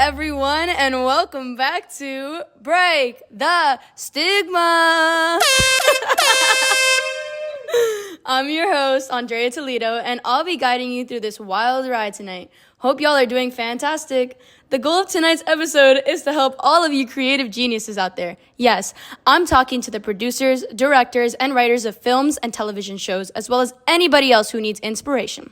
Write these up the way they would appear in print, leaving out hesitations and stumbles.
everyone, and welcome back to Break the Stigma. I'm your host, Andrea Toledo, and I'll be guiding you through this wild ride tonight. Hope y'all are doing fantastic. The goal of tonight's episode is to help all of you creative geniuses out there. Yes, I'm talking to the producers, directors, and writers of films and television shows, as well as anybody else who needs inspiration.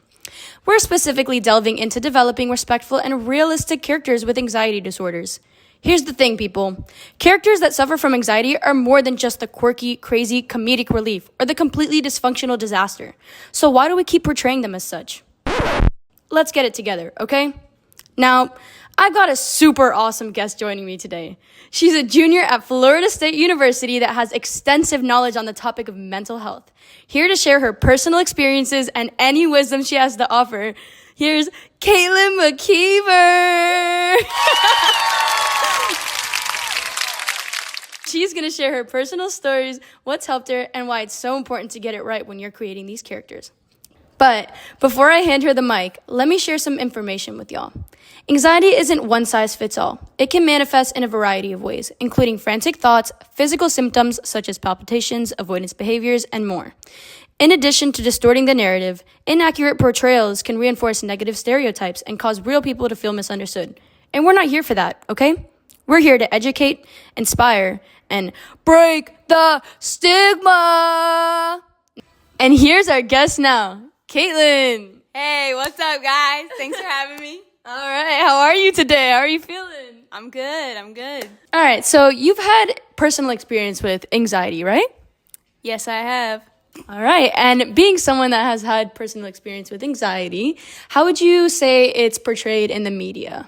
We're specifically delving into developing respectful and realistic characters with anxiety disorders. Here's the thing, people. Characters that suffer from anxiety are more than just the quirky, crazy, comedic relief or the completely dysfunctional disaster. So why do we keep portraying them as such? Let's get it together, okay? Now, I got a super awesome guest joining me today. She's a junior at Florida State University that has extensive knowledge on the topic of mental health. Here to share her personal experiences and any wisdom she has to offer, here's Caitlin McKeever. She's going to share her personal stories, what's helped her, and why it's so important to get it right when you're creating these characters. But before I hand her the mic, let me share some information with y'all. Anxiety isn't one size fits all. It can manifest in a variety of ways, including frantic thoughts, physical symptoms such as palpitations, avoidance behaviors, and more. In addition to distorting the narrative, inaccurate portrayals can reinforce negative stereotypes and cause real people to feel misunderstood. And we're not here for that, okay? We're here to educate, inspire, and break the stigma. And here's our guest now, Caitlin. Hey, what's up, guys? Thanks for having me. All right, how are you today? How are you feeling? I'm good. All right, so you've had personal experience with anxiety, right? Yes, I have. All right, and being someone that has had personal experience with anxiety, how would you say it's portrayed in the media?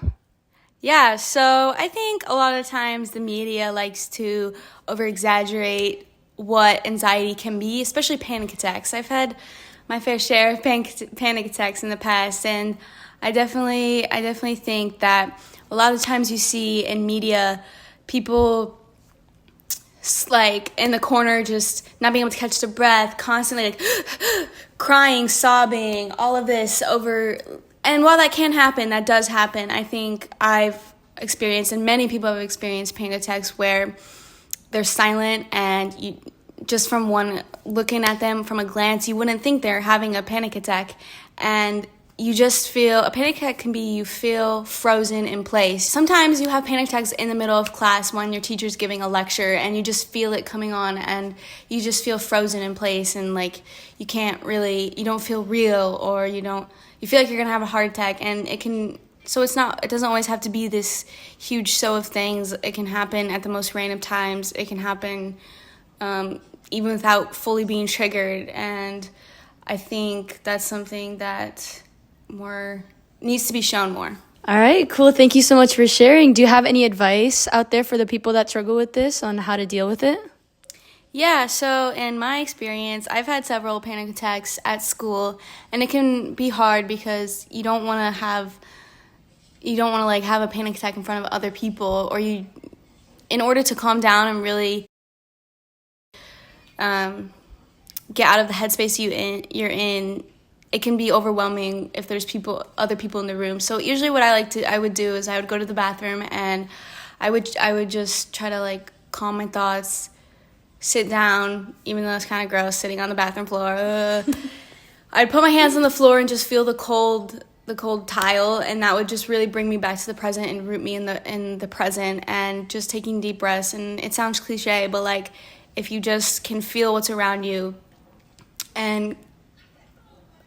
Yeah, so I think a lot of times the media likes to over-exaggerate what anxiety can be, especially panic attacks. I've had my fair share of panic attacks in the past, and I definitely think that a lot of times you see in media people like in the corner just not being able to catch their breath, constantly like crying, sobbing, all of this over. And while that can happen, that does happen. I think I've experienced, and many people have experienced panic attacks where they're silent, and you just from one looking at them from a glance, you wouldn't think they're having a panic attack. And you just feel, a panic attack can be you feel frozen in place. Sometimes you have panic attacks in the middle of class when your teacher's giving a lecture and you just feel it coming on and you just feel frozen in place and like you don't feel real, or you feel like you're gonna have a heart attack. And it doesn't always have to be this huge show of things. It can happen at the most random times. It can happen even without fully being triggered. And I think that's something that needs to be shown more. All right, cool. Thank you so much for sharing. Do you have any advice out there for the people that struggle with this on how to deal with it? Yeah, so in my experience, I've had several panic attacks at school, and it can be hard because you don't want to have a panic attack in front of other people, or in order to calm down and really get out of the headspace you're in, it can be overwhelming if there's other people in the room. So usually what I would do is I would go to the bathroom and I would just try to like calm my thoughts, sit down, even though it's kind of gross sitting on the bathroom floor. I'd put my hands on the floor and just feel the cold tile, and that would just really bring me back to the present and root me in the present, and just taking deep breaths. And it sounds cliche, but like if you just can feel what's around you and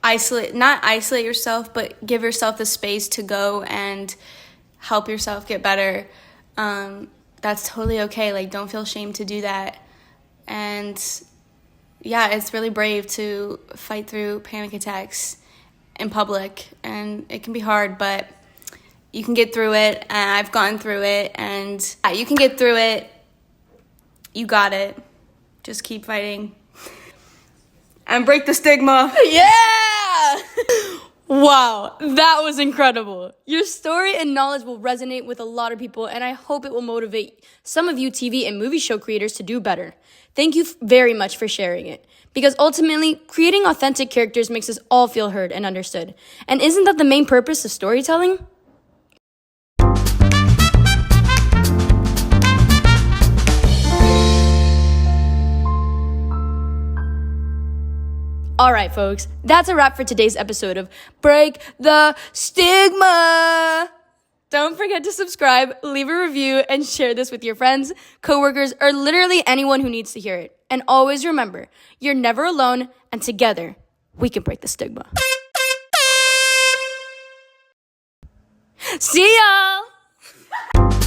not isolate yourself, but give yourself the space to go and help yourself get better, that's totally okay. Like, don't feel ashamed to do that. And yeah, it's really brave to fight through panic attacks in public, and it can be hard, but you can get through it. And I've gone through it, and you can get through it. You got it. Just keep fighting and break the stigma. Yeah! Wow, that was incredible. Your story and knowledge will resonate with a lot of people, and I hope it will motivate some of you TV and movie show creators to do better. Thank you very much for sharing it, because ultimately, creating authentic characters makes us all feel heard and understood. And isn't that the main purpose of storytelling? All right, folks, that's a wrap for today's episode of Break the Stigma. Don't forget to subscribe, leave a review, and share this with your friends, coworkers, or literally anyone who needs to hear it. And always remember, you're never alone, and together, we can break the stigma. See y'all!